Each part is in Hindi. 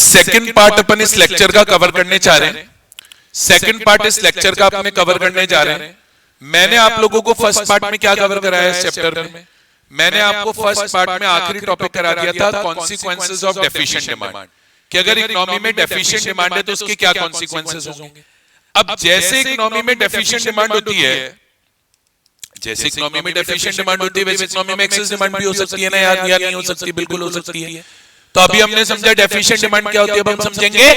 सेकंड पार्ट अपन इस लेक्चर का कवर करने जा रहे हैं। सेकंड पार्ट इस लेक्चर का अपने कवर करने जा रहे हैं। मैंने आप लोगों को फर्स्ट पार्ट में क्या कवर कराया इस चैप्टर में? मैंने आपको फर्स्ट पार्ट में आखिरी टॉपिक करा दिया था कॉन्सिक्वेंसेस ऑफ डेफिशिएंट डिमांड, कि अगर इकोनॉमी में डेफिशिएंट डिमांड है तो उसके क्या कॉन्सिक्वेंसेस होंगे। अब जैसे इकोनॉमी में डेफिशिएंट डिमांड होती है, जैसे इकोनॉमी में डेफिशिएंट डिमांड होती है, वैसे इकोनॉमी में एक्सेस डिमांड भी हो सकती है ना यार, या नहीं हो सकती? बिल्कुल हो सकती है। तो अभी हमने समझा डेफिशिएंट डिमांड क्या होती है, अब हम समझेंगे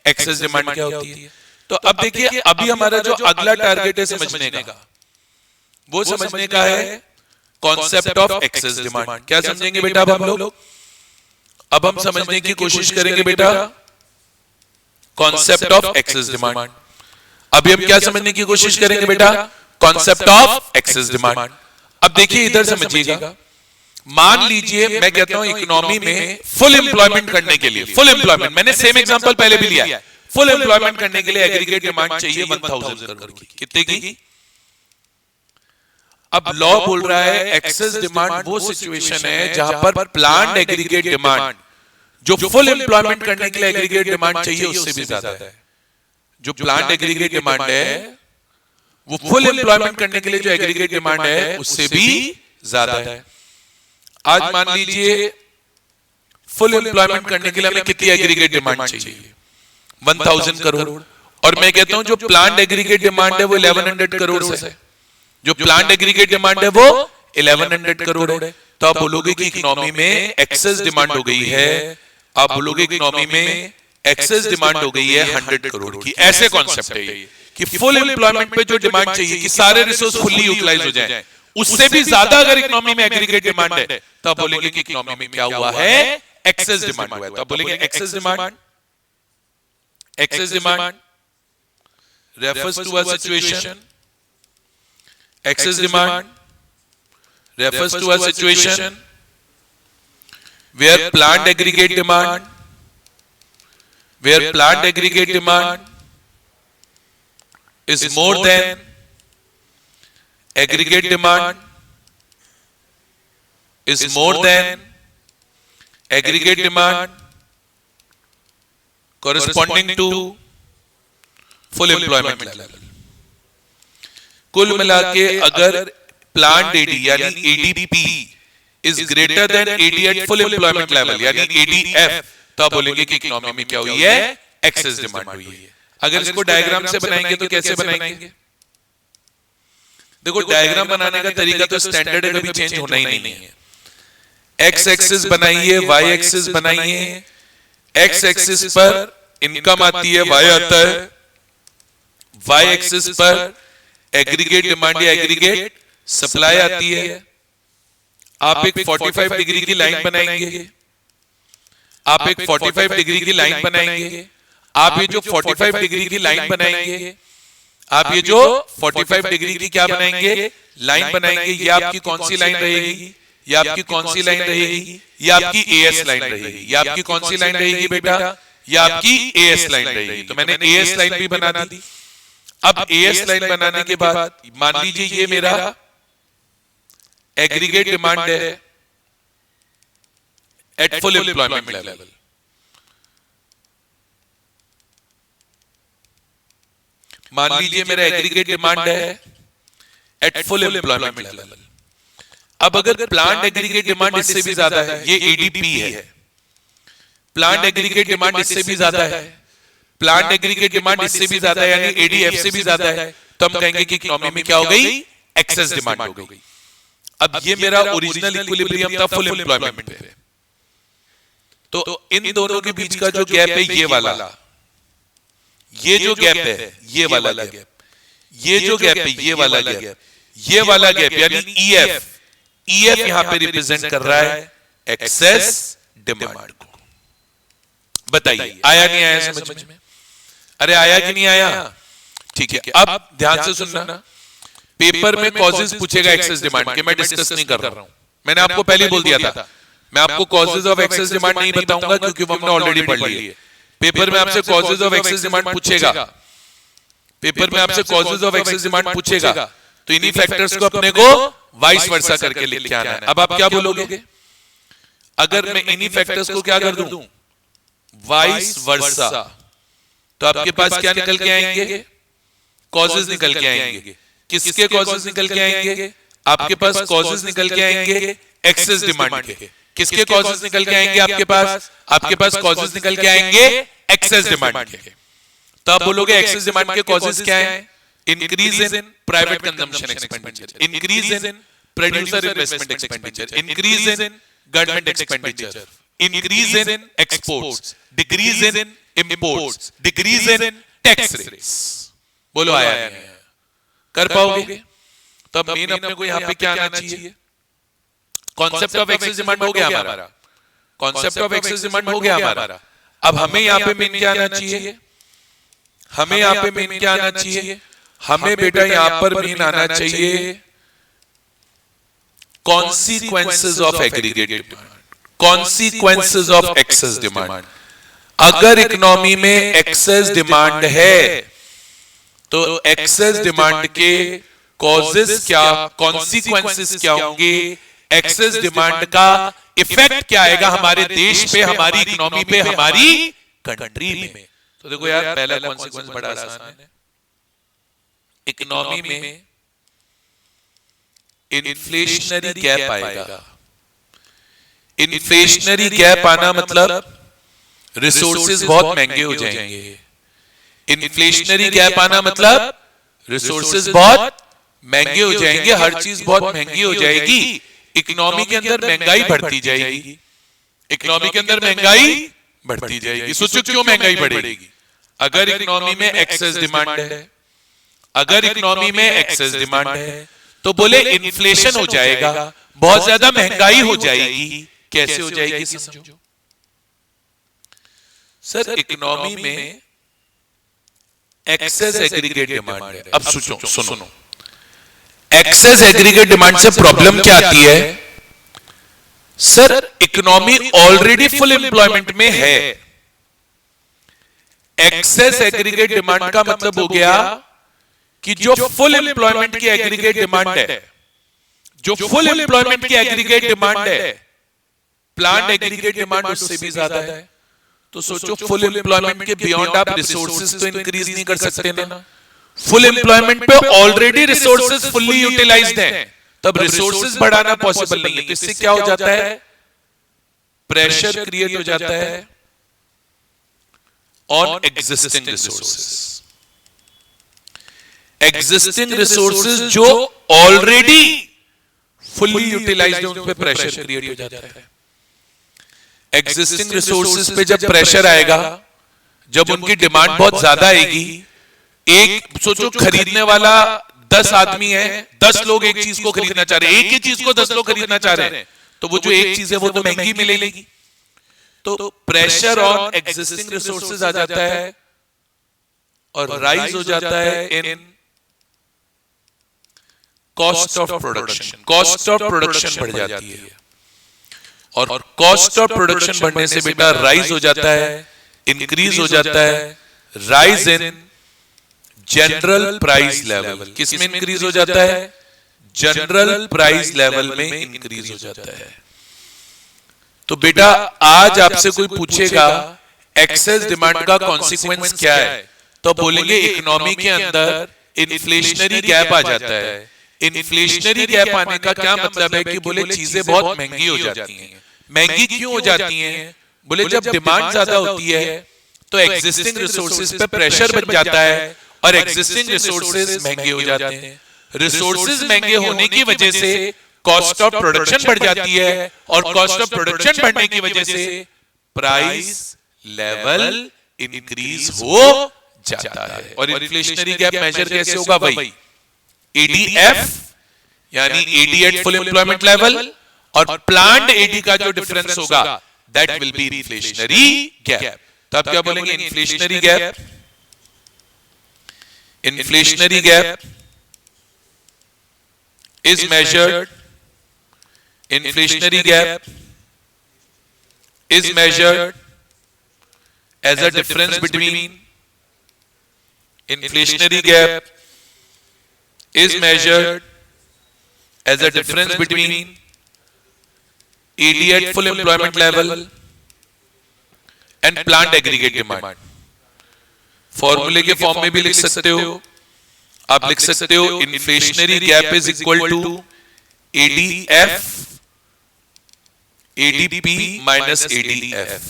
एक्सेस डिमांड क्या होती है। तो अब देखिए, अभी हमारा जो अगला टारगेट है समझने का, वो समझने का है कॉन्सेप्ट ऑफ एक्सेस डिमांड। क्या समझेंगे बेटा अब हम लोग? अब हम समझने की कोशिश करेंगे बेटा कॉन्सेप्ट ऑफ एक्सेस डिमांड। अभी हम क्या समझने की कोशिश करेंगे बेटा? Concept of excess demand. अब देखिए इधर समझिएगा, मान लीजिए मैं कहता हूं इकोनॉमी में फुल एम्प्लॉयमेंट करने के लिए, फुल एम्प्लॉयमेंट, मैंने सेम एग्जांपल पहले भी लिया है, फुल एम्प्लॉयमेंट करने के लिए एग्रीगेट डिमांड चाहिए 1000 करोड़ की। कितने की? अब लॉ बोल रहा है एक्सेस डिमांड वो सिचुएशन है जहां पर प्लान्ड एग्रीगेट डिमांड, जो फुल एम्प्लॉयमेंट करने के लिए एग्रीगेट डिमांड चाहिए उससे भी ज्यादा है। जो प्लान्ड एग्रीगेट डिमांड है वो फुल एम्प्लॉयमेंट करने के लिए जो एग्रीगेट डिमांड है उससे भी ज्यादा है। आज मान लीजिए फुल एम्प्लॉयमेंट करने के लिए हमें कितनी एग्रीगेट डिमांड चाहिए? 1000 करोड़। और मैं कहता हूं जो प्लान्ड एग्रीगेट डिमांड है वो 1100 करोड़ है। जो प्लान्ड एग्रीगेट डिमांड है वो 1100 करोड़ है। तो आप बोलोगे कि इकोनॉमी में एक्सेस डिमांड हो गई है, आप बोलोगे इकोनॉमी में एक्सेस डिमांड हो गई है 100 करोड़ की। ऐसे कॉन्सेप्ट है ये कि फुल एम्प्लॉयमेंट पे जो डिमांड चाहिए कि सारे रिसोर्स फुल्ली यूटिलाइज हो जाएं, उससे भी ज्यादा अगर इकोनॉमी में एग्रीगेट डिमांड है तो आप बोलेंगे कि इकोनॉमी में क्या हुआ है? एक्सेस डिमांड हुआ है। तो आप बोलेंगे excess demand, excess demand refers to a situation, excess demand refers to a situation where planned aggregate demand, is more than aggregate demand, is more than aggregate demand corresponding to full employment level. कुल मिला के अगर प्लान्ड एडी यानी ADP is greater than AD at full employment level यानी एडीएफ, तो आप बोलेंगे कि इकोनॉमी में क्या हुई है? एक्सेस डिमांड हुई है। अगर इसको डायग्राम से बनाएंगे तो कैसे बनाएंगे? देखो डायग्राम बनाने का तरीका तो स्टैंडर्ड है, कभी चेंज होना ही नहीं है। एक्स एक्सिस बनाइए, वाई एक्सिस बनाइए। एक्स एक्सिस पर इनकम आती है, वाई आता है, वाई एक्सिस पर एग्रीगेट डिमांड या एग्रीगेट सप्लाई आती है। आप एक 45 डिग्री की लाइन बनाएंगे, आप एक 45 डिग्री की लाइन बनाएंगे। आप ये जो 45 डिग्री की लाइन बनाएंगे, आप ये जो 45 डिग्री की क्या बनाएंगे? लाइन बनाएंगे। ये आपकी कौन सी लाइन रहेगी? ये आपकी कौन सी लाइन रहेगी? ये आपकी एएस लाइन रहेगी। ये आपकी कौन सी लाइन रहेगी बेटा? ये आपकी एएस लाइन रहेगी। तो मैंने एएस लाइन भी बना दी। अब एएस लाइन बनाने के बाद मान लीजिए ये मेरा एग्रीगेट डिमांड है एट फुल एम्प्लॉयमेंट लेवल। मान लीजिए मेरा एग्रीगेट डिमांड है एट फुल एम्प्लॉयमेंट लेवल। अब अगर प्लान्ड एग्रीगेट डिमांड इससे भी ज्यादा है, ये एडीपी है, प्लान्ड एग्रीगेट डिमांड इससे भी ज्यादा है, प्लान्ट एग्रीगेट डिमांड इससे भी ज्यादा है यानी एडीएफ से भी ज्यादा है, तो हम कहेंगे कि इकोनॉमी में क्या हो गई? एक्सेस डिमांड हो गई। अब ये मेरा ओरिजिनल इक्विलिब्रियम था फुल एम्प्लॉयमेंट पे, तो इन दोनों के बीच का जो गैप है ये वाला, ये जो गैप है ये वाला गैप, ये जो गैप है ये वाला गैप, ये वाला गैप यानी ईएफ, ईएफ यहां पे रिप्रेजेंट कर रहा है एक्सेस डिमांड को। बताइए आया नहीं आया समझ में? अरे आया कि नहीं आया? ठीक है, अब ध्यान से सुनना। पेपर में कॉजेस पूछेगा एक्सेस डिमांड के, मैं डिस्कस नहीं कर रहा हूं। मैंने आपको पहले बोल दिया था मैं आपको कॉजेस ऑफ एक्सेस डिमांड नहीं बताऊंगा क्योंकि वो हमने ऑलरेडी पढ़ ली है। पेपर में आपसे कॉजेस ऑफ एक्सेस डिमांड पूछेगा, पेपर में आपसे कॉजेस ऑफ एक्सेस डिमांड पूछेगा, तो इन्हीं फैक्टर्स को अपने को वाइस वर्सा करके लिख के आना है। अब आप क्या बोलोगे? अगर मैं इन्हीं फैक्टर्स को क्या कर दूं? वाइस वर्सा, तो आपके पास क्या निकल के आएंगे? कॉजेज निकल के आएंगे। किसके कॉजेज निकल के आएंगे? आपके पास कॉजेज निकल के आएंगे एक्सेस डिमांड के। किसके कॉजेज निकल के आएंगे आपके पास? आपके पास कॉजेज निकल के आएंगे एक्सेस डिमांड के। तो आप बोलोगे एक्सेस डिमांड के कॉजेज क्या है? Increase in private consumption expenditure, increase in producer investment expenditure, increase in government expenditure, increase in exports, decrease in imports, decrease in tax rates. बोलो आया नहीं? कर पाओगे? तब मेन अपने को यहाँ पे क्या आना चाहिए? कॉन्सेप्ट ऑफ एक्सेस डिमांड हो गया हमारा, कॉन्सेप्ट ऑफ एक्सेस डिमांड हो गया हमारा। अब हमें यहाँ पे मेन क्या आना चाहिए? हमें यहाँ पे मेन क्या आना चाहिए? हमें बेटा यहाँ पर मेन आना चाहिए consequences of aggregate demand, consequences of excess demand. अगर इकोनॉमी में एक्सेस डिमांड है तो एक्सेस डिमांड के कॉजेस क्या, कॉन्सिक्वेंसेस क्या होंगे, एक्सेस डिमांड का इफेक्ट क्या आएगा हमारे देश पे, हमारी इकोनॉमी पे, हमारी कंट्री में। तो देखो यार, पहला कॉन्सिक्वेंस बड़ा आसान है। इकोनॉमी में इन्फ्लेशनरी गैप आएगा। इन्फ्लेशनरी गैप आना मतलब रिसोर्सेज बहुत महंगे हो जाएंगे। इन्फ्लेशनरी गैप आना मतलब रिसोर्सेज बहुत महंगे हो जाएंगे, हर चीज बहुत महंगी हो जाएगी, इकोनॉमी के अंदर महंगाई बढ़ती जाएगी, इकोनॉमी के अंदर महंगाई बढ़ती जाएगी। सोचो क्यों महंगाई बढ़ेगी? अगर इकोनॉमी में एक्सेस डिमांड है, अगर इकोनॉमी में एक्सेस डिमांड है तो बोले इन्फ्लेशन हो जाएगा, बहुत ज्यादा महंगाई हो जाएगी। कैसे हो जाएगी समझो। सर इकोनॉमी में एक्सेस एग्रीगेट डिमांड है। अब सुनो, एक्सेस एग्रीगेट डिमांड से प्रॉब्लम क्या आती है? Sir economy already full employment में है। एक्सेस एग्रीगेट डिमांड का मतलब हो गया कि जो फुल एम्प्लॉयमेंट की एग्रीगेट डिमांड है, जो फुल एम्प्लॉयमेंट की एग्रीगेट डिमांड है, प्लांट एग्रीगेट डिमांड उससे भी ज्यादा है। तो सोचो फुल एम्प्लॉयमेंट के बियॉन्ड आप रिसोर्सेज तो इंक्रीज नहीं कर सकते ना। फुल एम्प्लॉयमेंट पे ऑलरेडी रिसोर्सेज फुल्ली यूटिलाइज्ड हैं, तब रिसोर्सेज बढ़ाना पॉसिबल नहीं है। तो इससे क्या हो जाता है? प्रेशर क्रिएट हो जाता है on existing resources. Existing resources जो ऑलरेडी फुल्ली यूटिलाइज्ड है उन पे प्रेशर क्रिएट हो जाता है। एग्जिस्टिंग रिसोर्सेज पे जब प्रेशर आएगा, जब उनकी डिमांड बहुत ज्यादा आएगी, एक सोचो खरीदने वाला 10 आदमी है, 10 लोग एक चीज को खरीदना चाह रहे हैं, एक ही चीज को 10 लोग खरीदना चाह रहे हैं, तो वो जो एक चीज है वो तो महंगी मिलेगी। तो प्रेशर ऑन एग्जिस्टिंग रिसोर्सेज आ जाता है और राइज हो जाता है in cost of production. Cost of production बढ़ जाती है और कॉस्ट ऑफ प्रोडक्शन बढ़ने से बेटा राइज हो जाता है, इंक्रीज हो जाता है, rise in general price level. किस में इंक्रीज हो जाता है? जनरल प्राइस लेवल में इंक्रीज हो जाता है। तो बेटा आज आपसे कोई पूछेगा एक्सेस डिमांड का कॉन्सिक्वेंस क्या है, तो बोलेंगे इकोनॉमी के अंदर इन्फ्लेशनरी गैप आ जाता है। इन्फ्लेशनरी गैप आने का क्या मतलब है कि बोले चीजें बहुत महंगी हो जाती हैं। महंगी क्यों हो जाती हैं? बोले जब डिमांड ज्यादा होती है तो एग्जिस्टिंग रिसोर्सेज पे प्रेशर बन जाता है और एग्जिस्टिंग रिसोर्सेज महंगे हो जाते हैं। रिसोर्सेज महंगे होने की वजह से कॉस्ट ऑफ प्रोडक्शन बढ़ जाती है और कॉस्ट ऑफ प्रोडक्शन बढ़ने की वजह से प्राइस लेवल इंक्रीज हो जाता है। और इन्फ्लेशनरी गैप मेजर कैसे होगा भाई? एडीएफ यानी AD at full employment level और प्लांट एडी का जो डिफरेंस होगा that will be inflationary gap. तो आप क्या बोलेंगे? Inflationary gap, inflationary gap is measured, inflationary gap is measured as a difference between, inflationary gap is measured as a difference between ED at full employment level and plant aggregate demand. फॉर्मूले के फॉर्म में भी लिख सकते हो, आप लिख सकते हो inflationary gap is equal to ADF ADP minus ADF.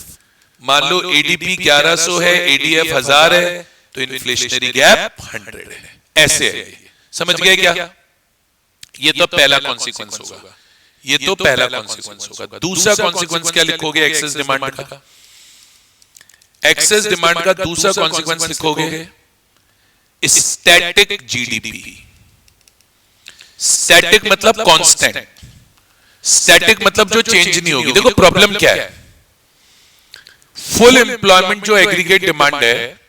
मान लो एडीपी 1100 है, एडीएफ 1000 है, तो इन्फ्लेशनरी गैप 100 है। ऐसे है, समझ गए क्या? ये तो पहला कॉन्सिक्वेंस होगा, ये तो पहला कॉन्सिक्वेंस होगा। दूसरा कॉन्सिक्वेंस क्या लिखोगे एक्सेस डिमांड का? एक्सेस डिमांड का दूसरा कॉन्सिक्वेंस लिखोगे स्टैटिक जीडीपी। स्टैटिक मतलब कांस्टेंट, स्टैटिक मतलब जो चेंज नहीं होगी। देखो प्रॉब्लम क्या है, फुल एम्प्लॉयमेंट जो एग्रीगेट डिमांड है,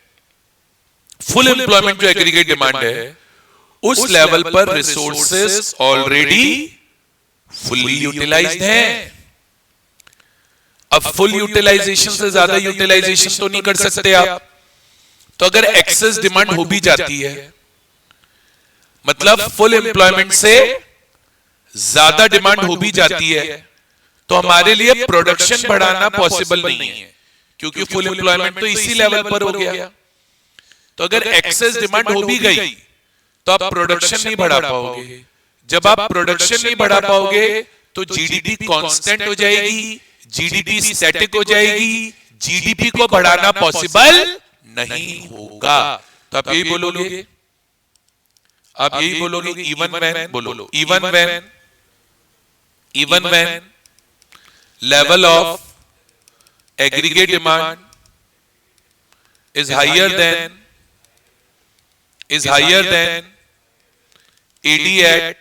फुल एम्प्लॉयमेंट जो एग्रीगेट डिमांड है, उस लेवल पर रिसोर्सेस ऑलरेडी फुल्ली यूटिलाइज्ड हैं। अब फुल यूटिलाइजेशन से ज्यादा यूटिलाइजेशन तो नहीं कर सकते आप, तो अगर एक्सेस डिमांड हो भी जाती है, मतलब फुल एम्प्लॉयमेंट से ज्यादा डिमांड हो भी जाती है, तो हमारे लिए प्रोडक्शन बढ़ाना पॉसिबल नहीं है, क्योंकि फुल एम्प्लॉयमेंट तो इसी लेवल पर हो गया। तो अगर एक्सेस डिमांड हो भी गई तो आप प्रोडक्शन नहीं बढ़ा पाओगे। जब आप प्रोडक्शन नहीं बढ़ा पाओगे तो जीडीपी कांस्टेंट हो जाएगी, जीडीपी स्टैटिक हो जाएगी, जीडीपी को बढ़ाना पॉसिबल नहीं होगा। तो आप यही बोलोगे, आप यही बोलोगे इवन व्हेन, बोलो even when level of aggregate demand is higher than AD at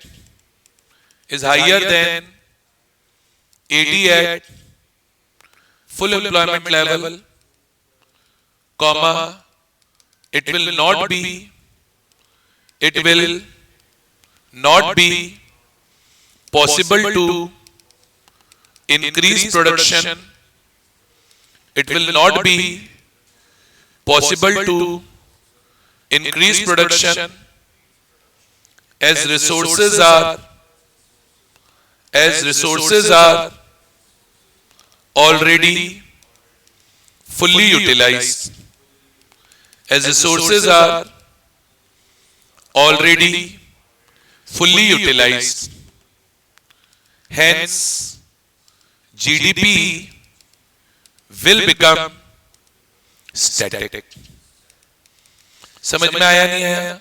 is higher than AD at full employment level, comma, it will not be possible to increase production. It will not be possible to increase production as resources are already fully utilized. As resources are already fully utilized. Hence, GDP will become static. समझ में आया नहीं आया?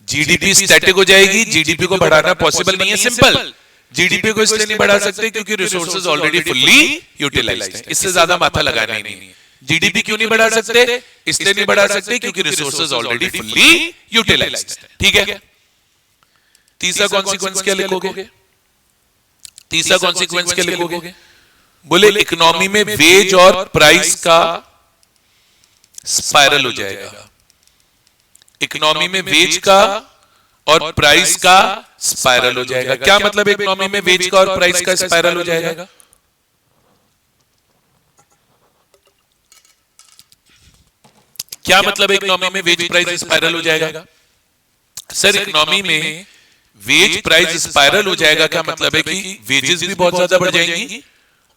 जीडीपी स्टैटिक हो जाएगी, जीडीपी को बढ़ाना पॉसिबल नहीं है। सिंपल, जीडीपी को इसलिए नहीं बढ़ा सकते क्योंकि रिसोर्सेज ऑलरेडी फुल्ली यूटिलाइज्ड हैं। इससे ज्यादा माथा लगाना ही नहीं है। जीडीपी क्यों नहीं बढ़ा सकते? इसलिए नहीं बढ़ा सकते क्योंकि रिसोर्सेज ऑलरेडी फुल्ली यूटिलाइज्ड हैं। ठीक है, तीसरा कॉन्सिक्वेंस क्या लिखोगे? तीसरा कॉन्सिक्वेंस क्या लिखोगे? बोले इकोनॉमी में वेज और प्राइस का स्पाइरल हो जाएगा। इकोनॉमी में वेज का और प्राइस का स्पाइरल हो जाएगा। क्या मतलब इकोनॉमी में वेज का और प्राइस का स्पाइरल हो जाएगा? क्या मतलब इकोनॉमी में वेज प्राइस स्पाइरल हो जाएगा? सर इकोनॉमी में वेज प्राइस स्पाइरल हो जाएगा, क्या मतलब है कि वेजेस भी बहुत ज्यादा बढ़ जाएंगी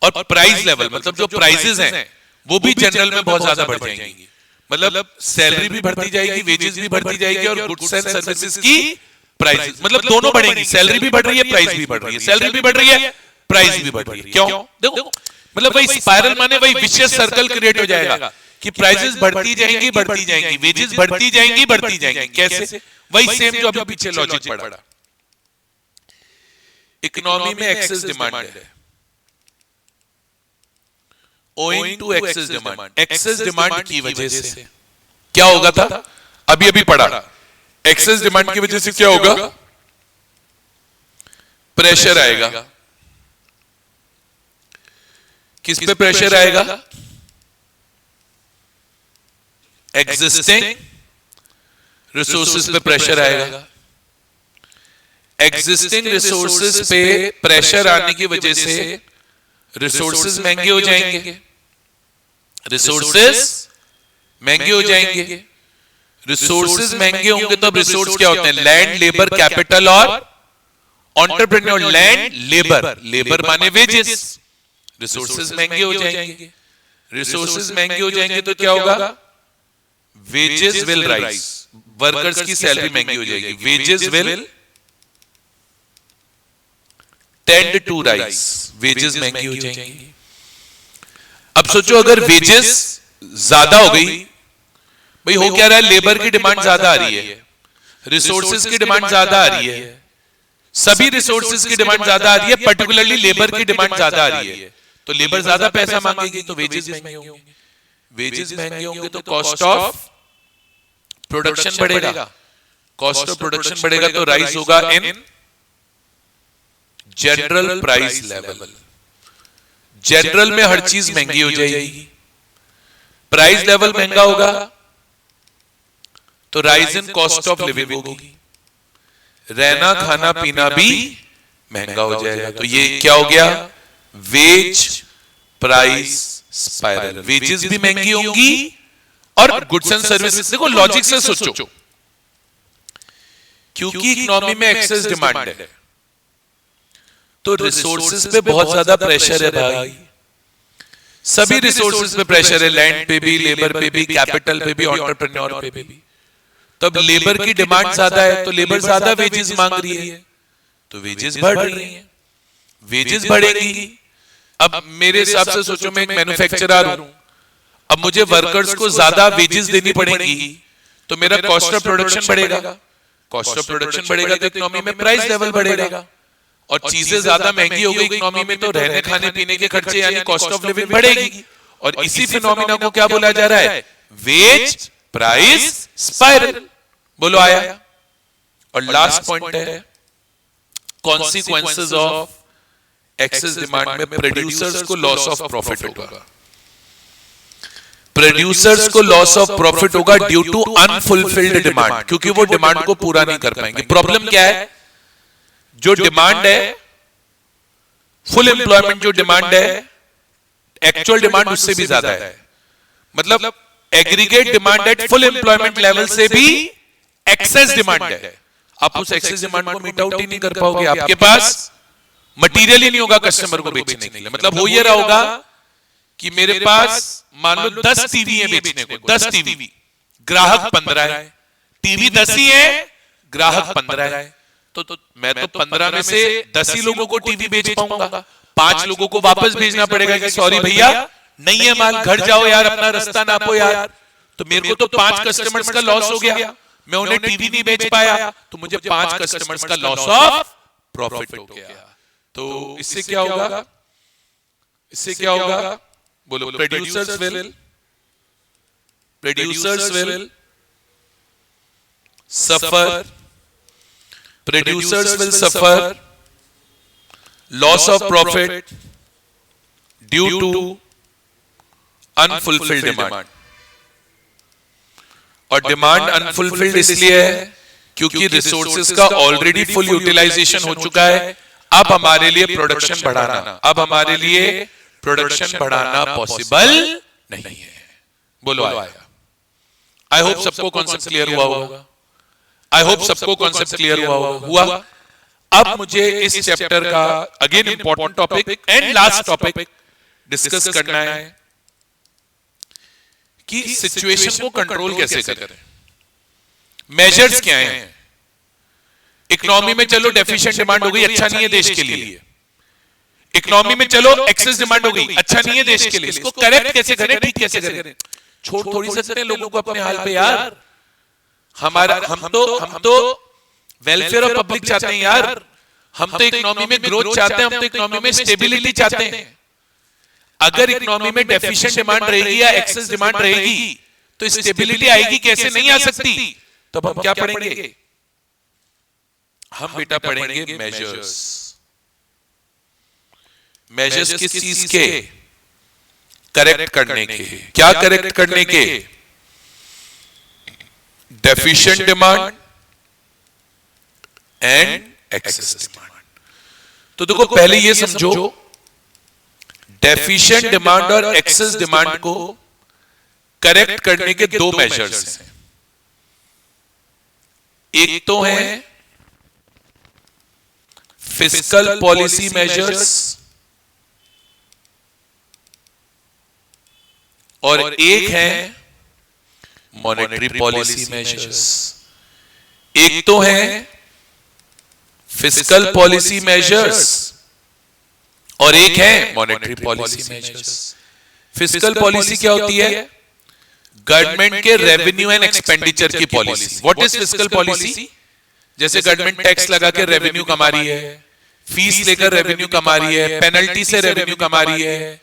और प्राइस लेवल मतलब जो प्राइसेस हैं वो भी जनरल में बहुत ज्यादा बढ़ जाएंगी। मतलब सैलरी भी बढ़ती जाएगी, वेजेस भी बढ़ती जाएगी और गुड्स एंड सर्विसेज की प्राइसेस मतलब दोनों बढ़ेंगी। सैलरी भी बढ़ रही है, प्राइस भी बढ़ रही है, सैलरी भी बढ़ रही है, प्राइस भी बढ़ रही है। क्यों? देखो मतलब वही स्पाइरल माने वही विशियस सर्कल क्रिएट हो जाएगा कि प्राइसेस बढ़ती जाएंगी, वेजेस बढ़ती जाएंगी। कैसे? वही सेम जो अभी पीछे लॉजिक पड़ा। इकोनॉमी में एक्सेस डिमांड है, owing to excess demand, excess demand की वजह से क्या होगा था? अभी पढ़ा, excess demand की वजह से क्या होगा? प्रेशर आएगा। किस पे प्रेशर आएगा? एग्जिस्टिंग रिसोर्सेज पे प्रेशर आएगा। एग्जिस्टिंग रिसोर्सेज पे प्रेशर आने की वजह से रिसोर्सेज महंगे हो जाएंगे, रिसोर्सेज महंगे हो जाएंगे। रिसोर्सेज महंगे होंगे तो अब रिसोर्स क्या होते हैं? लैंड, लेबर, कैपिटल और एंटरप्रेन्योर। लैंड, लेबर माने वेजेस। रिसोर्सेज महंगे हो जाएंगे, रिसोर्सेज महंगे हो जाएंगे तो क्या होगा? वेजेस विल राइज, वर्कर्स की सैलरी महंगी हो जाएगी, wages will tend to rise, wages महंगी हो जाएंगी। अब सोचो अगर वेजेस ज्यादा हो गई, भाई हो क्या रहा है, लेबर की डिमांड ज्यादा आ रही है, रिसोर्सेज की डिमांड ज्यादा आ रही है, सभी रिसोर्सेज की डिमांड ज्यादा आ रही है, पर्टिकुलरली लेबर की डिमांड ज्यादा आ रही है, तो लेबर ज्यादा पैसा मांगेगी तो वेजेस महंगे होंगे, वेजेस महंगे होंगे तो कॉस्ट ऑफ प्रोडक्शन बढ़ेगा, कॉस्ट ऑफ प्रोडक्शन बढ़ेगा तो राइज होगा in general price level. General में हर चीज महंगी हो जाएगी, प्राइस लेवल महंगा होगा तो rise in cost of living होगी, रहना खाना पीना भी महंगा हो जाएगा। तो ये क्या हो गया? वेज प्राइस स्पाइरल, वेजेस भी महंगी होंगी और गुड्स एंड सर्विसेज। देखो लॉजिक से सोचो, क्योंकि इकोनॉमी में एक्सेस डिमांड है तो रिसोर्सेज पे बहुत ज्यादा प्रेशर है भाई, सभी रिसोर्सेज पे प्रेशर है, लैंड पे भी, लेबर पे भी, कैपिटल पे भी, एंटरप्रेन्योर पे भी। तब लेबर की डिमांड ज्यादा है तो लेबर ज्यादा वेजेस मांग रही है तो वेजेस बढ़ रही हैं, वेजेस बढ़ेगी। अब मेरे हिसाब से सोचो, मैं एक मैन्युफैक्चरर हूं, अब मुझे वर्कर्स को ज्यादा वेजेस देनी पड़ेंगी तो मेरा कॉस्ट ऑफ प्रोडक्शन बढ़ेगा, कॉस्ट ऑफ प्रोडक्शन बढ़ेगा तो इकोनॉमी में प्राइस लेवल बढ़ेगा, और चीजें ज्यादा महंगी हो गई इकोनॉमी में तो रहने खाने पीने के खर्चे यानी कॉस्ट ऑफ लिविंग बढ़ेगी, और इसी फिनोमिना को क्या बोला जा रहा है? Wage price spiral. बोलो आया? और लास्ट पॉइंट है कॉन्सिक्वेंसेस ऑफ एक्सेस डिमांड में प्रोड्यूसर्स को लॉस ऑफ प्रॉफिट होगा, प्रोड्यूसर्स को लॉस ऑफ प्रॉफिट होगा ड्यू टू अनफुलफिल्ड डिमांड, क्योंकि वो डिमांड को पूरा नहीं कर पाएंगे। प्रॉब्लम क्या है? जो डिमांड है, फुल एम्प्लॉयमेंट जो डिमांड है, एक्चुअल डिमांड उससे भी ज्यादा है, मतलब aggregate demand eight full employment level से भी एक्सेस डिमांड है। आप उस एक्सेस डिमांड को मीट आउट ही नहीं कर पाओगे, आपके पास मटेरियल ही नहीं होगा कस्टमर को बेचने के लिए। मतलब हो ये रहा होगा कि मेरे पास मान लो 10 टीवी है बेचने को, 10 टीवी, ग्राहक 15 है, टीवी 10 ही है, ग्राहक 15 है, तो मैं तो 15 में से 10 ही लोगों को टीवी बेच पाऊंगा, 5 लोगों को वापस भेजना पड़ेगा कि सॉरी भैया नहीं है माल, घर जाओ यार, अपना रास्ता नापो यार। तो मेरे को तो 5 कस्टमर्स का लॉस हो गया, मैं उन्हें टीवी नहीं बेच पाया तो मुझे 5 कस्टमर्स का लॉस ऑफ प्रॉफिट हो गया। तो इससे क्या होगा? इससे क्या होगा? बोलो। Producers will suffer, producers will suffer loss of profit due to unfulfilled demand. और डिमांड अनफुलफिल्ड इसलिए है क्योंकि रिसोर्सेज का ऑलरेडी फुल यूटिलाइजेशन हो चुका है। अब हमारे लिए प्रोडक्शन बढ़ाना पॉसिबल नहीं है। बोलो आया? आई होप सबको कॉन्सेप्ट क्लियर हुआ होगा, आई होप सबको कॉन्सेप्ट क्लियर हुआ। अब मुझे इस चैप्टर का again important topic and last topic discuss करना है कि सिचुएशन को कंट्रोल कैसे करें, मेजर्स क्या हैं। इकोनॉमी में चलो डेफिशिएंट डिमांड हो गई, अच्छा नहीं है देश के लिए। इकोनॉमी में चलो एक्सेस डिमांड हो गई, अच्छा नहीं है देश के लिए। इसको करेक्ट कैसे करें, ठीक कैसे करें? छोड़ थोड़ी सकते हैं लोगों को अपने हाल पे यार। हम तो वेलफेयर ऑफ पब्लिक चाहते हैं यार, हम तो इकोनॉमी में ग्रोथ चाहते हैं, हम तो इकोनॉमी में स्टेबिलिटी चाहते हैं। अगर इकोनॉमी में डेफिशिएंट डिमांड रहेगी या एक्सेस डिमांड रहेगी तो स्टेबिलिटी आएगी कैसे? नहीं आ सकती। तो हम क्या पढ़ेंगे? हम बेटा पढ़ेंगे मेजर्स। मेजर्स किस चीज के? करेक्ट करने के। क्या करेक्ट करने के? Deficient demand and excess demand. तो देखो पहले ये समझो, डेफिशिएंट डिमांड और एक्सेस डिमांड को करेक्ट करने के 2 मेजर्स हैं। एक तो है फिस्कल पॉलिसी मेजर्स, और एक है मॉनेटरी पॉलिसी मेजर्स। एक तो है फिस्कल पॉलिसी मेजर्स और एक है monetary policy measures. Fiscal policy क्या होती है? गवर्नमेंट के रेवेन्यू एंड एक्सपेंडिचर की policy. What is fiscal policy? जैसे गवर्नमेंट टैक्स लगा के रेवेन्यू कमा रही है, फीस लेकर रेवेन्यू कमा रही है, पेनल्टी से रेवेन्यू कमा रही है,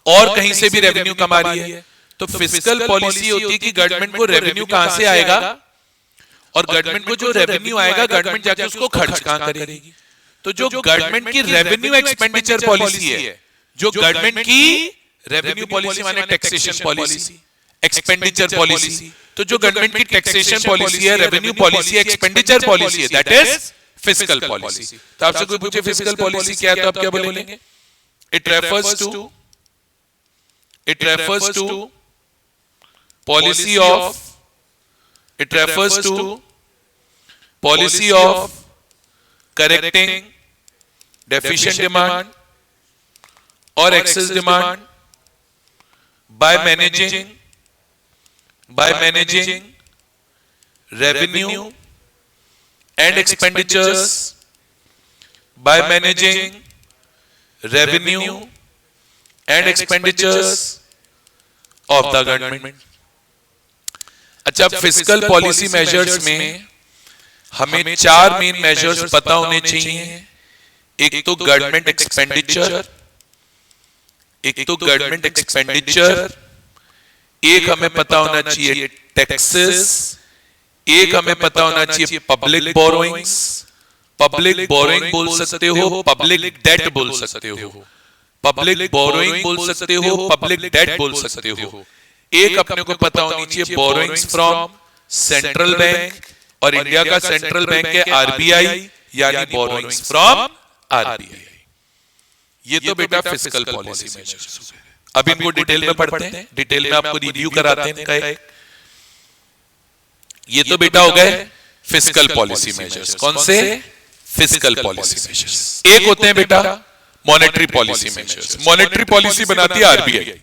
और कहीं से भी रेवेन्यू कमा रही है। तो फिस्कल पॉलिसी होती है कि गवर्नमेंट को रेवेन्यू कहां से आएगा, और गवर्नमेंट को जो रेवेन्यू आएगा गवर्नमेंट जाके उसको खर्च कहां करेगी। तो जो गवर्नमेंट की रेवेन्यू एक्सपेंडिचर पॉलिसी है, जो गवर्नमेंट की रेवेन्यू पॉलिसी माने टैक्सेशन पॉलिसी, एक्सपेंडिचर पॉलिसी, तो जो गवर्नमेंट की टैक्सेशन पॉलिसी है, रेवेन्यू पॉलिसी, एक्सपेंडिचर पॉलिसी है, दैट इज फिस्कल पॉलिसी। तो आपसे कोई पूछे फिस्कल पॉलिसी क्या है तो आप क्या बोलेंगे? It refers to policy of correcting deficient demand or excess demand by managing revenue and expenditures, by managing revenue and expenditures of the government. अच्छा, फिस्कल पॉलिसी मेजर्स में हमें चार मेन मेजर्स पता होने चाहिए। एक तो गवर्नमेंट एक्सपेंडिचर, एक हमें पता होना चाहिए टैक्सेस, एक हमें पता होना चाहिए पब्लिक बोरोइंग्स। पब्लिक बोरोइंग बोल सकते हो, पब्लिक डेट बोल सकते हो, पब्लिक बोरोइंग बोल सकते हो, पब्लिक डेट बोल सकते हो। एक अपने को पता होनी चाहिए बोरोइंग्स फ्रॉम सेंट्रल बैंक, और इंडिया का सेंट्रल बैंक है आरबीआई, यानी बोरोइंग्स फ्रॉम आरबीआई। ये तो बेटा फिस्कल पॉलिसी मेजर्स हो गए। अब इनको डिटेल में पढ़ते हैं, डिटेल में आपको रिव्यू कराते हैं। ये तो बेटा हो गए फिस्कल पॉलिसी मेजर्स। कौन से? Fiscal policy measures. एक होते हैं बेटा monetary policy measures. Monetary policy बनाती है आरबीआई।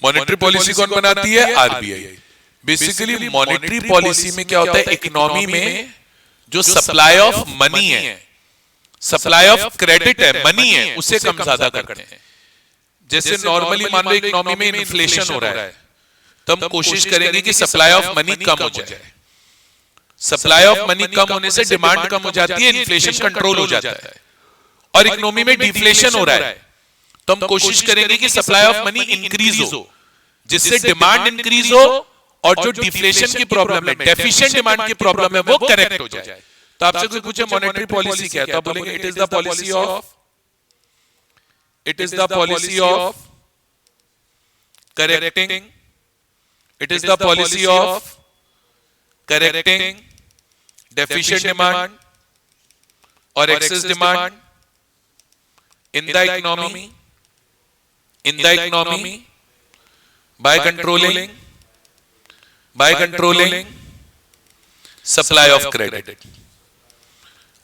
मॉनेटरी पॉलिसी कौन बनाती है? आरबीआई। बेसिकली मॉनेटरी पॉलिसी में क्या होता है? इकोनॉमी में जो सप्लाई ऑफ मनी है, सप्लाई ऑफ क्रेडिट है, मनी है, उसे कम ज्यादा करते हैं। जैसे नॉर्मली मान लो इकोनॉमी में इन्फ्लेशन हो रहा है, तो हम कोशिश करेंगे कि सप्लाई ऑफ मनी कम हो जाए। सप्लाई ऑफ मनी कम होने से डिमांड कम हो जाती है, इन्फ्लेशन कंट्रोल हो जाता है। और इकोनॉमी में डिफ्लेशन हो रहा है, तो हम कोशिश करेंगे कि सप्लाई ऑफ मनी इंक्रीज हो, जिससे डिमांड इंक्रीज हो और जो डिफ्लेशन की प्रॉब्लम है, डेफिशिएंट डिमांड की प्रॉब्लम है, वो करेक्ट हो जाए। तो आपसे कोई पूछे मॉनेटरी पॉलिसी क्या है, तो आप बोलेंगे it is the policy of correcting deficient demand और excess demand in the economy by controlling supply of credit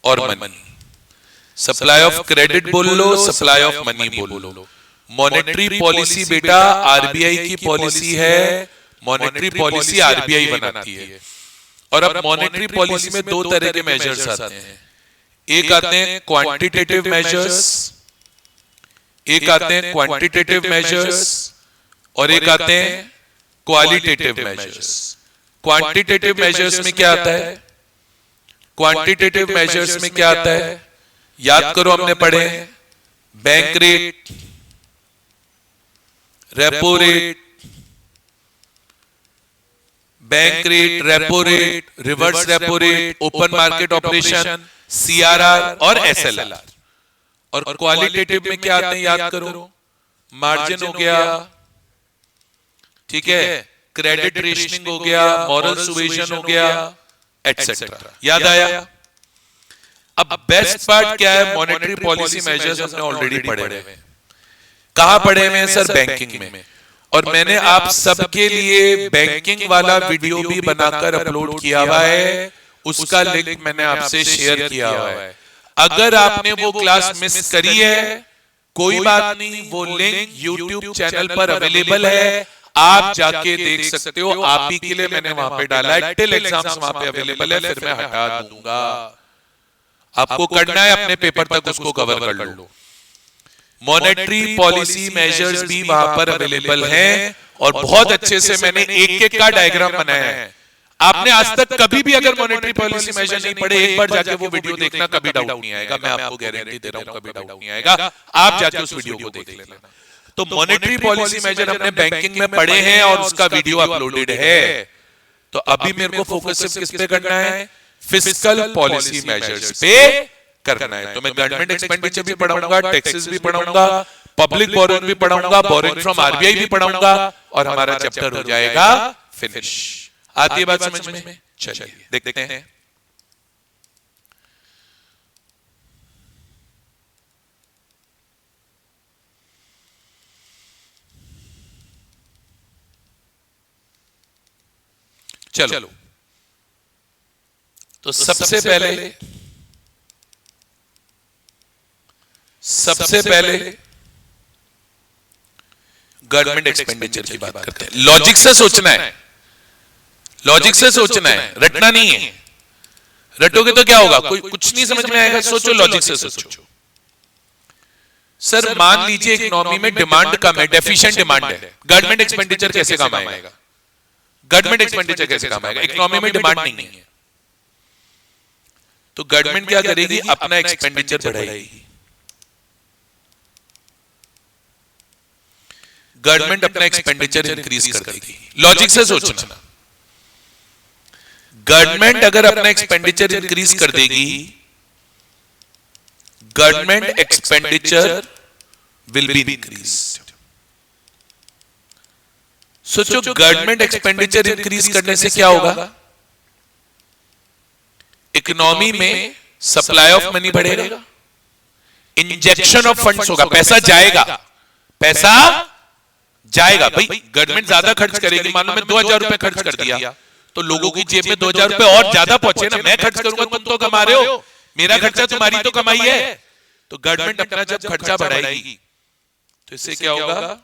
और money। supply of credit बोल लो, supply of money बोल लो। मॉनेटरी पॉलिसी बेटा आरबीआई की पॉलिसी है, मॉनेटरी पॉलिसी आरबीआई बनाती है। और अब मॉनेटरी पॉलिसी में दो तरह के मेजर्स आते हैं। एक आते हैं क्वांटिटेटिव मेजर्स, और एक आते हैं क्वालिटेटिव मेजर्स। क्वांटिटेटिव मेजर्स में क्या आता है? क्वांटिटेटिव मेजर्स में क्या आता है? याद करो, हमने पढ़े bank rate, repo rate, bank rate, repo rate, reverse repo rate, open market operation, CRR और एसएलआर। और क्वालिटेटिव में क्या आते हैं? याद करो, मार्जिन हो गया, ठीक है, क्रेडिट रेशनिंग हो गया, मॉरल सुवेशन हो गया, एटसेट्रा। याद आया? अब बेस्ट पार्ट क्या है? मॉनेटरी पॉलिसी मेजर्स हमने ऑलरेडी पढ़े हुए हैं। कहां पढ़े हुए हैं सर? बैंकिंग में। और मैंने आप सबके लिए बैंकिंग वाला वीडियो भी बनाकर अपलोड किया हुआ है, उसका लिंक मैंने आपसे शेयर किया हुआ है। अगर आपने वो क्लास मिस करी है, कोई बात नहीं, वो लिंक YouTube चैनल पर अवेलेबल है, आप जाके देख सकते हो, आप ही के लिए मैंने वहां पे डाला है, टिल एग्जाम्स वहां पे अवेलेबल है, फिर मैं हटा दूंगा। आपको करना है अपने पेपर तक उसको कवर कर लो। मॉनेटरी पॉलिसी मेजर्स भी वहां पर अवेलेबल हैं और बहुत अच्छे से मैंने एक एक का डायग्राम बनाया है। आपने आज तक कभी भी अगर मॉनेटरी पॉलिसी मेजर नहीं पढ़े, एक बार जाके वो वीडियो देखना, कभी डाउट नहीं आएगा, मैं आपको गारंटी दे रहा हूं, कभी डाउट नहीं आएगा। आप जाके उस वीडियो को देख लेना। तो मॉनेटरी पॉलिसी मेजर हमने बैंकिंग में पढ़े हैं और उसका वीडियो अपलोडेड है। तो अभी मेरे को फोकस सिर्फ किस पे करना है? फिस्कल पॉलिसी मेजर्स पे करना है। तो मैं गवर्नमेंट एक्सपेंडिचर भी पढ़ाऊंगा, टैक्सेस भी पढ़ाऊंगा, पब्लिक बोरोइंग भी पढ़ाऊंगा, बोरोइंग फ्रॉम आरबीआई भी पढ़ाऊंगा और हमारा चैप्टर हो जाएगा फिनिश। आती है बात समझ में? चलिए देखते हैं। चलो तो सबसे पहले गवर्नमेंट एक्सपेंडिचर की बात करते हैं। लॉजिक से सोचना है, लॉजिक से सोचना है, रटना नहीं है। रटोगे तो क्या होगा? कोई कुछ नहीं समझ में आएगा। सोचो, लॉजिक से सोचो। सर मान लीजिए इकोनॉमी में डिमांड कम है, डेफिशिएंट डिमांड है, गवर्नमेंट एक्सपेंडिचर कैसे काम आएगा? गवर्नमेंट एक्सपेंडिचर कैसे काम आएगा? इकोनॉमी में डिमांड नहीं है तो गवर्नमेंट क्या करेगी? अपना एक्सपेंडिचर बढ़ाएगी। गवर्नमेंट अपना एक्सपेंडिचर इंक्रीज कर देगी। लॉजिक से सोचना, गवर्नमेंट अगर अपना एक्सपेंडिचर इंक्रीज कर देगी, government expenditure will be increased. सोचो, गवर्नमेंट एक्सपेंडिचर इंक्रीज करने से क्या होगा? इकोनॉमी में सप्लाई ऑफ मनी बढ़ेगा, इंजेक्शन ऑफ फंड्स होगा, पैसा जाएगा, पैसा जाएगा। भाई गवर्नमेंट ज्यादा खर्च करेगी, मान लो मैं 2000 रुपए खर्च कर दिया तो लोगों की जेब में 2000 रुपए और ज्यादा पहुंचे ना। मैं खर्च करूंगा, तुम तो कमा रहे हो, मेरा खर्चा तुम्हारी तो कमाई है। तो गवर्नमेंट अपना जब खर्चा बढ़ाएगी तो इससे क्या होगा?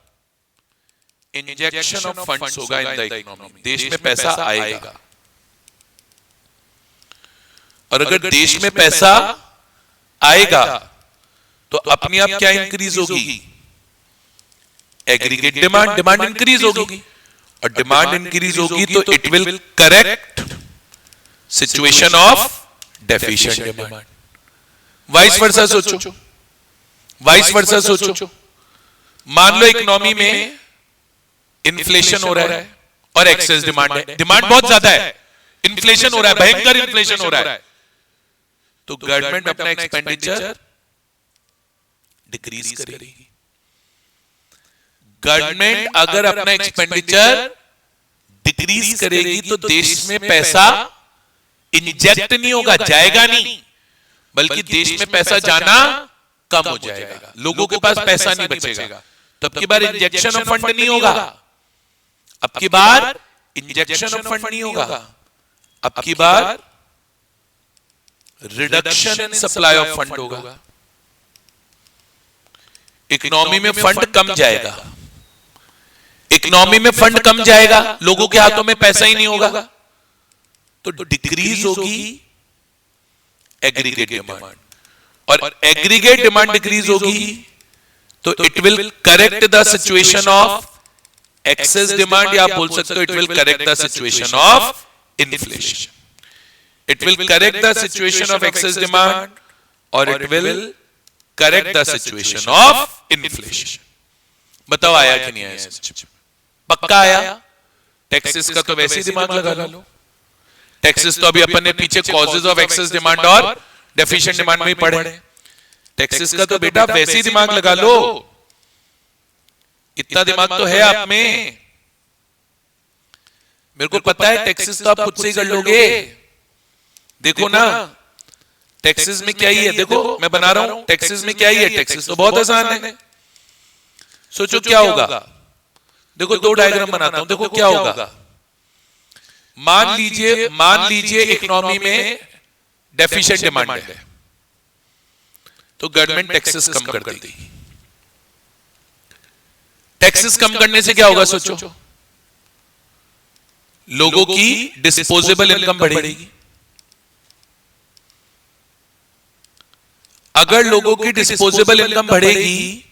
इंजेक्शन ऑफ फंड्स होगा इन द इकोनॉमी, देश में पैसा आएगा। और अगर देश में पैसा आएगा तो अपने आप क्या इंक्रीज होगी? एग्रीगेट डिमांड, डिमांड इंक्रीज होगी। और डिमांड इंक्रीज होगी तो it will correct situation of deficient demand. Vice versa सोचो, वाइस वर्सा सोचो। मान लो इकोनॉमी में इन्फ्लेशन हो रहा है और एक्सेस डिमांड है, डिमांड बहुत ज्यादा है, इन्फ्लेशन हो रहा है, भयंकर इन्फ्लेशन हो रहा है, तो गवर्नमेंट अपना एक्सपेंडिचर डिक्रीज करेगी। गवर्नमेंट अगर अपना एक्सपेंडिचर डिक्रीज करेगी तो देश में पैसा इंजेक्ट नहीं होगा, जाएगा नहीं, बल्कि देश में पैसा जाना कम हो जाएगा, लोगों के पास पैसा नहीं बचेगा। तो अब की बार इंजेक्शन ऑफ फंड नहीं होगा, अब की बार इंजेक्शन ऑफ फंड नहीं होगा, अब की बार reduction in supply of fund होगा। इकोनॉमी में फंड कम जाएगा, इकोनॉमी में फंड कम जाएगा, लोगों के हाथों में पैसा ही नहीं होगा, तो डिक्रीज होगी एग्रीगेट डिमांड। और एग्रीगेट डिमांड डिक्रीज होगी तो it will correct the situation of excess demand, या आप बोल सकते हो it will correct the situation of inflation. It will correct the situation of excess demand और it will correct the situation of inflation. बताओ आया कि नहीं आया? पक्का आया? टैक्सेस का तो वैसे ही दिमाग लगा लो, टैक्सेस तो अभी अपन ने पीछे कॉजेज ऑफ एक्सेस डिमांड और डेफिशिएंट डिमांड में ही पढ़े। टैक्सेस का तो बेटा वैसे ही दिमाग लगा लो, इतना दिमाग तो है आप में। मेरे को पता है टैक्सेस तो आप खुद से ही कर लोगे। देखो ना टैक्सेस में क्या ही है, देखो मैं बना रहा हूं, टैक्सेस में क्या ही है, टैक्सेस तो बहुत आसान है। सोचो क्या होगा, देखो दो डायग्राम बनाता हूं, देखो क्या होगा। मान लीजिए इकोनॉमी में डेफिशिएंट डिमांड है तो गवर्नमेंट टैक्सेस कम कर देगी। टैक्सेस कम करने से क्या होगा? सोचो लोगों की डिस्पोजेबल इनकम बढ़ेगी। अगर लोगों की डिस्पोजेबल इनकम बढ़ेगी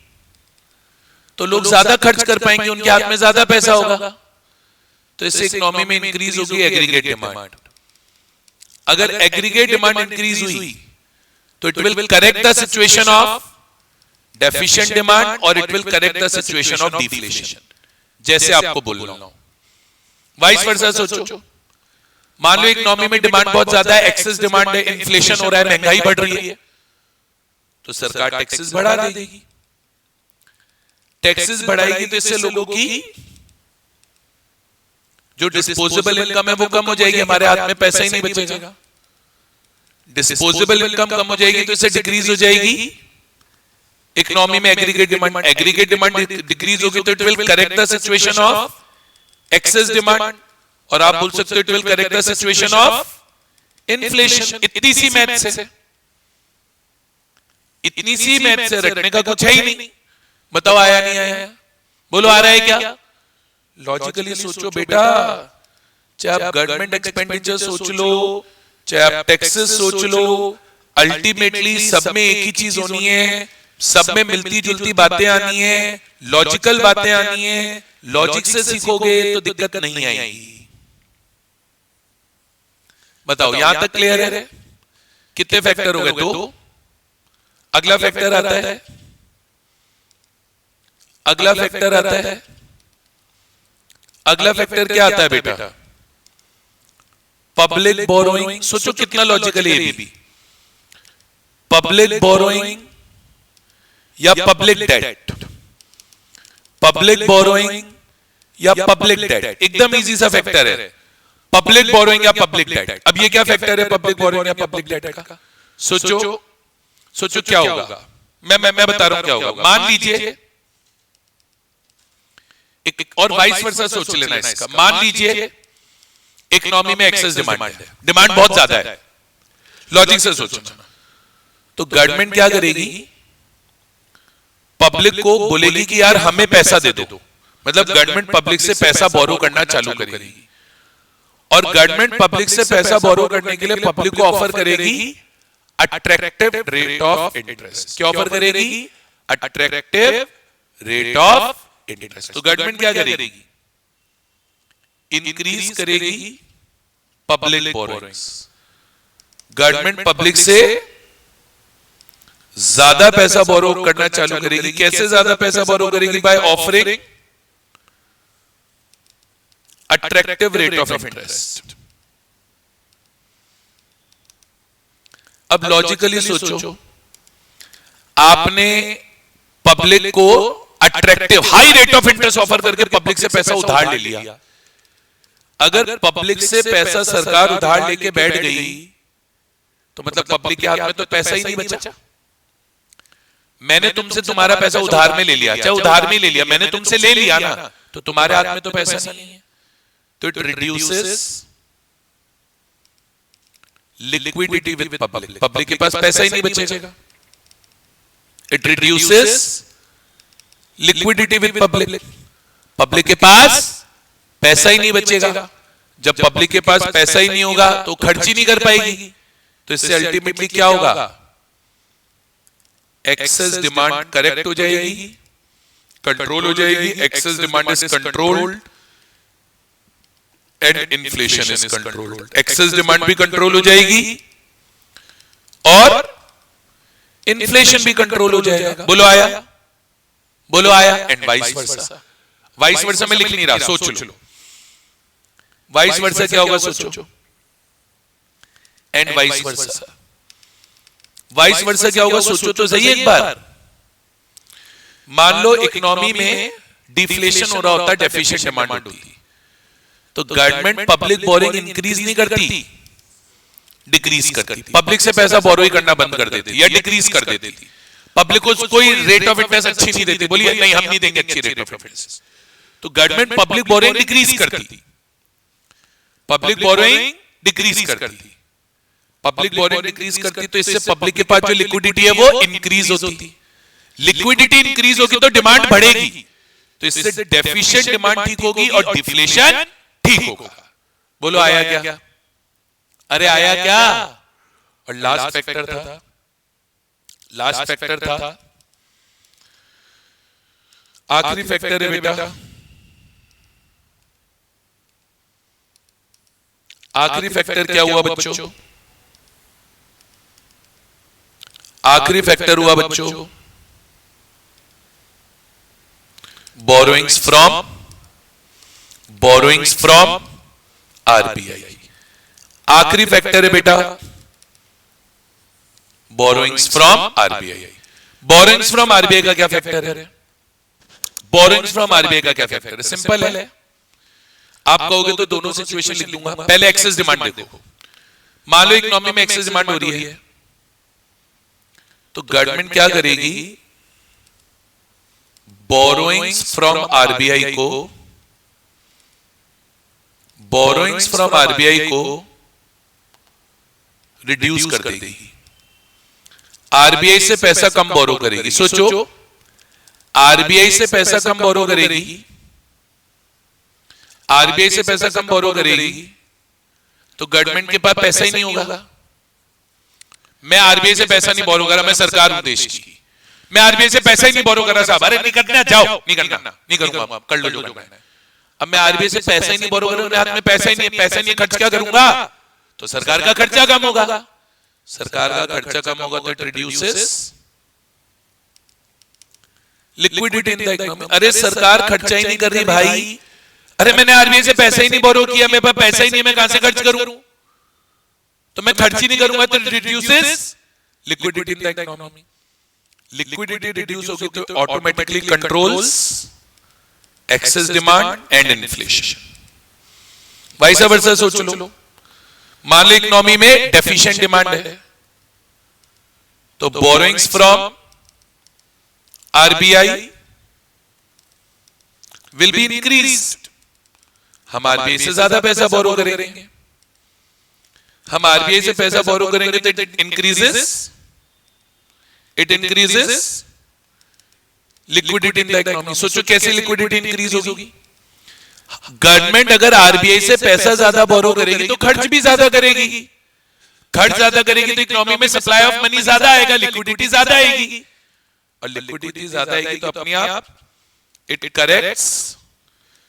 तो लोग ज्यादा खर्च कर पाएंगे, उनके हाथ में ज्यादा पैसा होगा, तो इससे इकोनॉमी में इंक्रीज होगी एग्रीगेट डिमांड। अगर एग्रीगेट डिमांड इंक्रीज हुई तो it will correct the situation of deficient demand और it will correct the situation of deflation, जैसे आपको बोल रहा हूं। वाइस वर्सा सोचो, मान लो इकोनॉमी में डिमांड बहुत ज्यादा है, एक्सेस डिमांड है, इन्फ्लेशन हो रहा है, महंगाई बढ़ रही है, तो सरकार टैक्सेस बढ़ा देगी। टैक्सेस बढ़ाएगी तो इससे लोगों की जो डिस्पोजेबल इनकम है वो कम हो जाएगी, हमारे हाथ में पैसा ही नहीं बचेगा। डिस्पोजेबल इनकम कम हो जाएगी तो इससे डिक्रीज हो जाएगी इकोनॉमी में aggregate demand. Aggregate demand decrease होगी तो it will correct the situation of excess demand, और आप बोल सकते हो it will correct the situation of inflation. इतनी सी मैथ से, इतनी सी मैथ से रटने का कुछ है ही नहीं। बताओ आया नहीं आया? बोलो आ रहा है क्या? लॉजिकली सोचो बेटा, चाहे आप गवर्नमेंट एक्सपेंडिचर सोच लो, चाहे आप टैक्सेस सोच लो, अल्टीमेटली सब में एक ही चीज होनी है, सब में मिलती जुलती बातें आनी है, लॉजिकल बातें आनी है। लॉजिक से सीखोगे तो दिक्कत नहीं आएगी। बताओ यहां तक क्लियर है? कितने फैक्टर हो गए? 2। अगला फैक्टर आता है, अगला फैक्टर आता है, अगला फैक्टर क्या आता है बेटा? Public borrowing. सोचो कितना लॉजिकल है ये भी। पब्लिक बोरोइंग या पब्लिक डेट, पब्लिक बोरोइंग या पब्लिक डेट, एकदम इजी सा फैक्टर है। पब्लिक बोरोइंग या पब्लिक डेट। अब ये क्या फैक्टर है पब्लिक बोरोइंग या पब्लिक डेट का? सोचो सोचो क्या होगा। मैं बता रहा हूं क्या होगा। मान लीजिए और वाइस वर्सा सोच लेना इसका। मान लीजिए इकोनॉमी में एक्सेस डिमांड है, डिमांड बहुत ज्यादा है, लॉजिक से सोचना। तो गवर्नमेंट क्या करेगी? पब्लिक को बोलेगी कि यार हमें पैसा दे दो, मतलब गवर्नमेंट पब्लिक से पैसा बोरो करना चालू करेगी। और गवर्नमेंट पब्लिक से पैसा बोरो करने के लिए पब्लिक को ऑफर करेगी अट्रैक्टिव रेट ऑफ इंटरेस्ट। क्या ऑफर करेगी? Attractive rate of interest. तो गवर्नमेंट क्या करेगी? इंक्रीज करेगी पब्लिक बोरोइंग्स। गवर्नमेंट पब्लिक से ज्यादा पैसा बोरो करना चालू करेगी। कैसे ज्यादा पैसा बोरो करेगी? By offering attractive rate of interest. अब लॉजिकली सोचो, आपने पब्लिक को attractive high rate of interest offer करके पब्लिक से पैसा उधार ले लिया। अगर पब्लिक से पैसा सरकार उधार लेके बैठ गई तो मतलब पब्लिक के हाथ में तो पैसा ही नहीं बचा। मैंने तुमसे तुम्हारा पैसा उधार में ले लिया, चाहे उधार में ले लिया, मैंने तुमसे ले लिया ना, तो तुम्हारे हाथ में तो पैसा नहीं है। तो it reduces liquidity with public. Public के पास पैसा ही नहीं बचेगा। It reduces liquidity with public. Public के पास पैसा ही नहीं बचेगा। जब पब्लिक के पास पैसा ही नहीं होगा तो खर्च ही नहीं कर पाएगी। तो इससे अल्टीमेटली क्या होगा? एक्सेस डिमांड करेक्ट हो जाएगी, कंट्रोल हो जाएगी। Excess demand is controlled and inflation is controlled. Excess demand भी कंट्रोल हो जाएगी और इन्फ्लेशन भी कंट्रोल हो जाएगा। बोलो आया? बोलो आया? And vice versa. Vice versa में लिख नहीं रहा, सोच लो। वाइस वर्सा क्या होगा? सोचो। And vice versa. Vice versa क्या होगा? सोचो तो सही एक बार। मान लो इकोनॉमी में डिफ्लेशन हो रहा होता, डेफिशिएंट डिमांड होती, तो गवर्नमेंट पब्लिक बोरिंग इंक्रीज नहीं करती, डिक्रीज करती। पब्लिक से पैसा बोरो ही करना बंद कर देती या डिक्रीज कर देती। पब्लिक को कोई रेट ऑफ इंटरेस्ट अच्छी नहीं देती, बोलिए नहीं हम नहीं देंगे अच्छी रेट ऑफ इंटरेस्ट। तो गवर्नमेंट पब्लिक बोरिंग डिक्रीज करती, पब्लिक बोरिंग डिक्रीज करती, पब्लिक बोरिंग डिक्रीज करती। तो इससे पब्लिक के पास जो लिक्विडिटी है वो इंक्रीज होती। लिक्विडिटी इंक्रीज होगी तो डिमांड बढ़ेगी, तो इससे डेफिशिएंट डिमांड ठीक होगी और डिफ्लेशन ठीक होगा। बोलो आया क्या? अरे आया क्या? और लास्ट फैक्टर था, लास्ट फैक्टर था, आखिरी फैक्टर है बेटा, आखिरी फैक्टर क्या हुआ बच्चों? आखिरी फैक्टर हुआ बच्चों बोरोइंग्स फ्रॉम आरबीआई। आखिरी फैक्टर है बेटा borrowings from RBI. Borrowings from RBI का क्या फैक्टर है? बोरोइंग्स फ्रॉम आरबीआई का क्या फैक्टर है? सिंपल है, आप कहोगे तो दोनों सिचुएशन लिख दूंगा। पहले एक्सेस डिमांड देखो, मान लो इकोनॉमी में एक्सेस डिमांड हो रही है, तो गवर्नमेंट क्या करेगी? बोरोइंग्स फ्रॉम आरबीआई को, बोरोइंग्स फ्रॉम आरबीआई को रिड्यूस कर देगी, आरबीआई से पैसा कम बोरो करेगी। सोचो, आरबीआई से पैसा कम बोरो करेगी, आरबीआई से पैसा कम बोरो करेगी, तो गवर्नमेंट के पास पैसा ही नहीं होगा। मैं आरबीआई से पैसा नहीं बोरो करा, मैं सरकार हूं देश की, मैं आरबीआई से पैसा ही नहीं बोरो करा साहब, अरे नहीं करना, जाओ, नहीं करना, नहीं करूंगा, कर लो जो करना है। अब मैं आरबीआई से पैसा ही नहीं बोरो करूंगा, मेरे हाथ में पैसा ही नहीं है, पैसा नहीं खर्च क्या करूंगा? तो सरकार का खर्चा कम होगा, सरकार का खर्चा कम होगा तो it reduces liquidity in the economy. अरे सरकार खर्चा ही नहीं कर रही भाई, अरे मैंने आरबीआई से पैसा ही नहीं बोरो किया, मेरे पास पैसा ही नहीं है, मैं कहां से खर्च करूं? तो मैं खर्च ही नहीं करूंगा तो reduces liquidity in the economy. Liquidity reduce होगी तो automatically controls excess demand and inflation. Vice versa सोच लो, मान लो इकोनॉमी में डेफिशिएंट डिमांड है, तो borrowings from RBI will be increased. हम आरबीआई से ज्यादा पैसा बोरो करेंगे, हम आरबीआई से पैसा बोरो करेंगे तो it increases liquidity in the economy. सोचो कैसे लिक्विडिटी इंक्रीज होगी? गवर्नमेंट अगर आरबीआई से पैसा ज्यादा बोरो करेगी तो खर्च भी ज्यादा करेगी, खर्च ज्यादा करेगी तो इकोनॉमी में सप्लाई ऑफ मनी ज्यादा आएगा, लिक्विडिटी ज्यादा आएगी, और लिक्विडिटी ज्यादा आएगी तो अपने आप it corrects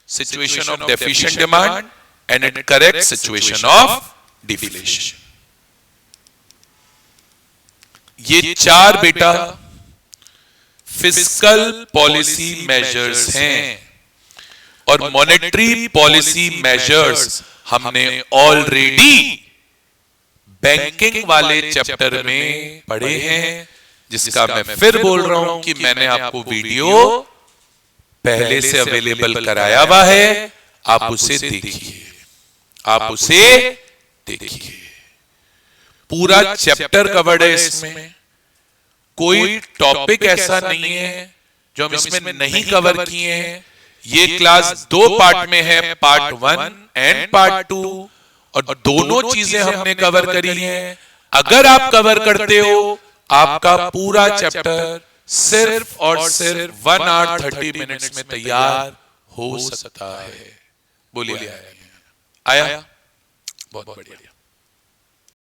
situation of deficient demand and it corrects situation of deflation. ये चार बेटा फिस्कल पॉलिसी मेजर्स हैं, और मॉनेटरी पॉलिसी मेजर्स हमने ऑलरेडी बैंकिंग वाले चैप्टर में पढ़े हैं, जिसका मैं फिर बोल रहा हूं कि मैंने आपको वीडियो पहले से अवेलेबल कराया हुआ है, आप उसे देखिए, आप उसे देखिए। पूरा चैप्टर कवर्ड है इसमें, कोई टॉपिक ऐसा नहीं है जो हम इसमें नहीं कवर किए हैं। ये क्लास दो पार्ट में है, पार्ट 1 एंड पार्ट 2, और दोनों चीजें हमने कवर करी हैं। अगर आप कवर करते हो, आपका पूरा चैप्टर सिर्फ और सिर्फ 1 आवर 30 मिनट्स में तैयार हो सकता है। बोलिए आया? बहुत बढ़िया।